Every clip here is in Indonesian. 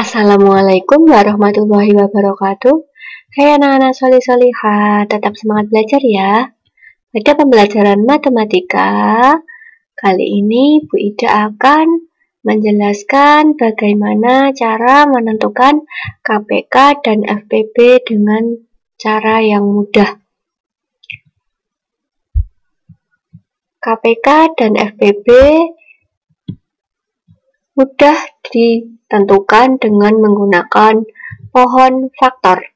Assalamualaikum warahmatullahi wabarakatuh. Hai anak-anak solih-solihah, tetap semangat belajar ya. Pada pembelajaran matematika, kali ini Bu Ida akan menjelaskan bagaimana cara menentukan KPK dan FPB dengan cara yang mudah. KPK dan FPB mudah ditentukan dengan menggunakan pohon faktor.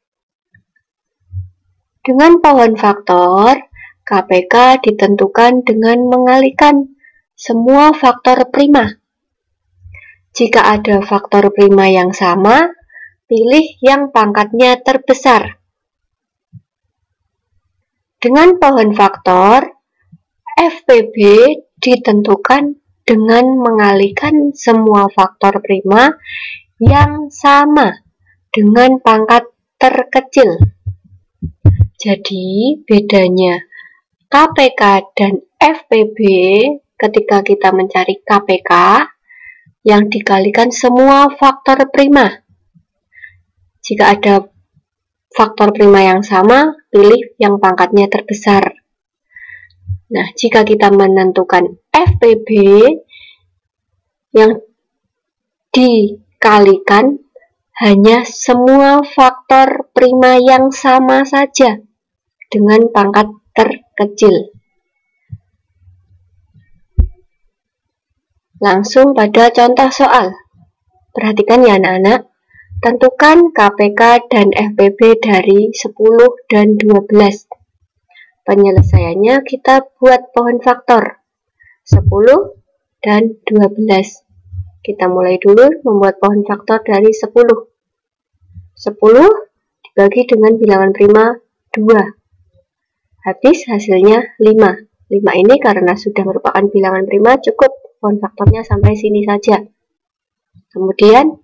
Dengan pohon faktor, KPK ditentukan dengan mengalihkan semua faktor prima. Jika ada faktor prima yang sama, pilih yang pangkatnya terbesar. Dengan pohon faktor, FPB ditentukan dengan mengalihkan semua faktor prima yang sama dengan pangkat terkecil. Jadi, bedanya KPK dan FPB ketika kita mencari KPK yang dikalikan semua faktor prima. Jika ada faktor prima yang sama, pilih yang pangkatnya terbesar. Nah, jika kita menentukan FPB yang dikalikan hanya semua faktor prima yang sama saja dengan pangkat terkecil. Langsung pada contoh soal. Perhatikan ya anak-anak. Tentukan KPK dan FPB dari 10 dan 12. Penyelesaiannya kita buat pohon faktor 10 dan 12. Kita mulai dulu membuat pohon faktor dari 10. 10 dibagi dengan bilangan prima 2. Habis hasilnya 5. 5 ini karena sudah merupakan bilangan prima, cukup pohon faktornya sampai sini saja. Kemudian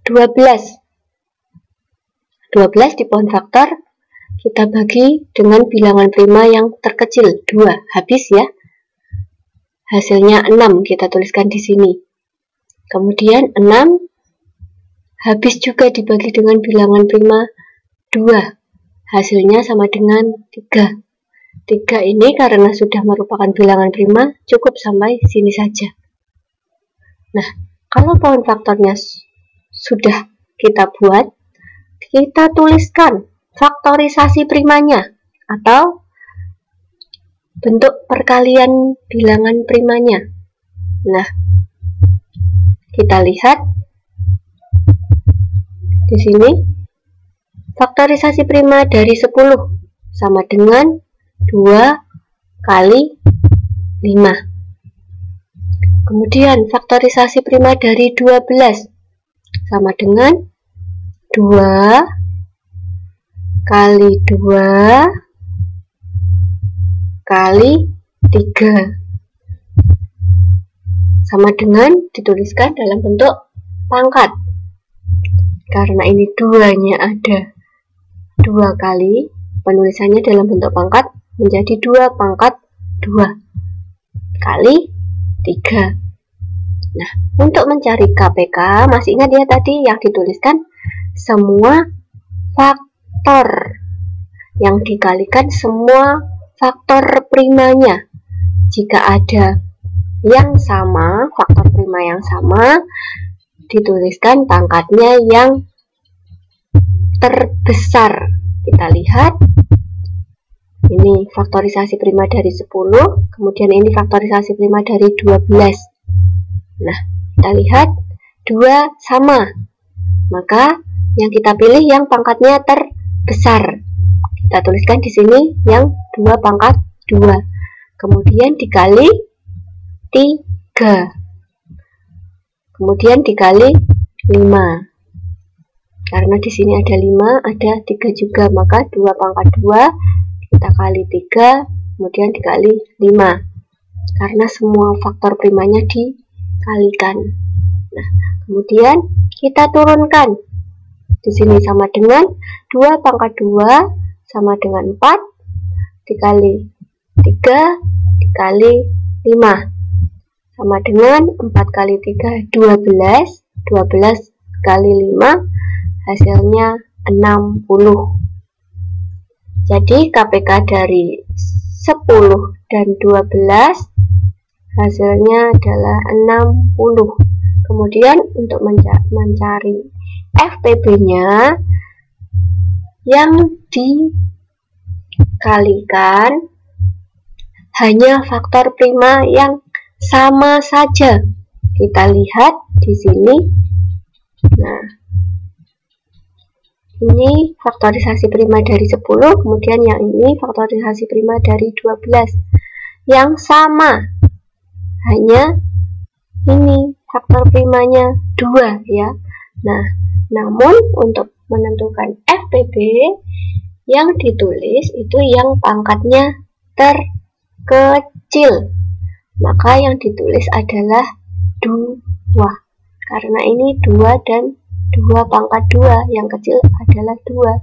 12. 12 di pohon faktor kita bagi dengan bilangan prima yang terkecil, 2. Habis ya. Hasilnya 6, kita tuliskan di sini. Kemudian 6 habis juga dibagi dengan bilangan prima 2. Hasilnya sama dengan 3. 3 ini karena sudah merupakan bilangan prima, cukup sampai sini saja. Nah, kalau pohon faktornya sudah kita buat, kita tuliskan faktorisasi primanya atau bentuk perkalian bilangan primanya. Nah, kita lihat di sini faktorisasi prima dari 10 sama dengan 2 kali 5. Kemudian faktorisasi prima dari 12 sama dengan 2 kali 2 kali 3 sama dengan dituliskan dalam bentuk pangkat. Karena ini 2-nya ada 2 kali, penulisannya dalam bentuk pangkat menjadi 2 pangkat 2 kali 3. Nah, untuk mencari KPK, masih ingat ya tadi yang dituliskan semua faktor yang dikalikan semua faktor primanya. Jika ada yang sama, faktor prima yang sama, dituliskan pangkatnya yang terbesar. Kita lihat, ini faktorisasi prima dari 10, kemudian ini faktorisasi prima dari 12. Nah, kita lihat 2 sama, maka yang kita pilih yang pangkatnya terbesar. Kita tuliskan di sini yang 2 pangkat 2. Kemudian dikali 3. Kemudian dikali 5. Karena di sini ada 5, ada 3 juga, maka 2 pangkat 2 kita kali 3, kemudian dikali 5. Karena semua faktor primanya dikalikan. Nah, kemudian kita turunkan. Di sini sama dengan 2 pangkat 2 sama dengan 4 dikali 3 dikali 5 sama dengan 4 kali 3 12 12 kali 5 hasilnya 60. Jadi KPK dari 10 dan 12 hasilnya adalah 60. Kemudian untuk mencari FPB-nya yang dikalikan hanya faktor prima yang sama saja. Kita lihat di sini. Nah, ini faktorisasi prima dari 10, kemudian yang ini faktorisasi prima dari 12. Yang sama, hanya ini faktor primanya 2 ya. Nah, namun untuk menentukan FPB yang ditulis itu yang pangkatnya terkecil. Maka yang ditulis adalah 2. Karena ini 2 dan 2 pangkat 2, yang kecil adalah 2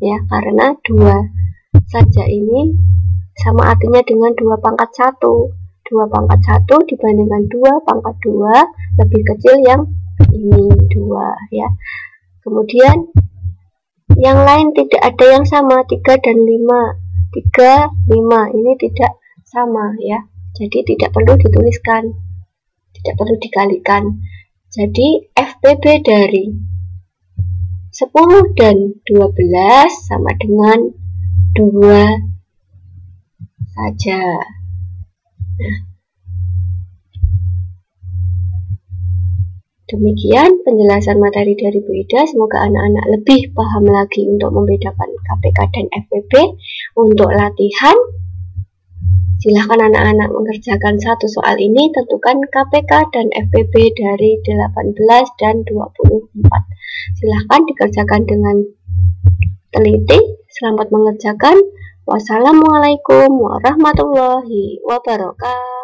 ya, karena 2 saja ini sama artinya dengan 2 pangkat 1. 2 pangkat 1 dibandingkan 2 pangkat 2 lebih kecil yang ini 2 ya. Kemudian yang lain tidak ada yang sama, 3 dan 5. 3, 5 ini tidak sama ya. Jadi tidak perlu dituliskan, tidak perlu dikalikan. Jadi FPB dari 10 dan 12 sama dengan 2 saja. Nah, demikian penjelasan materi dari Bu Ida. Semoga anak-anak lebih paham lagi untuk membedakan KPK dan FPB. Untuk latihan, silahkan anak-anak mengerjakan satu soal ini, tentukan KPK dan FPB dari 18 dan 24. Silahkan dikerjakan dengan teliti. Selamat mengerjakan. Wassalamualaikum warahmatullahi wabarakatuh.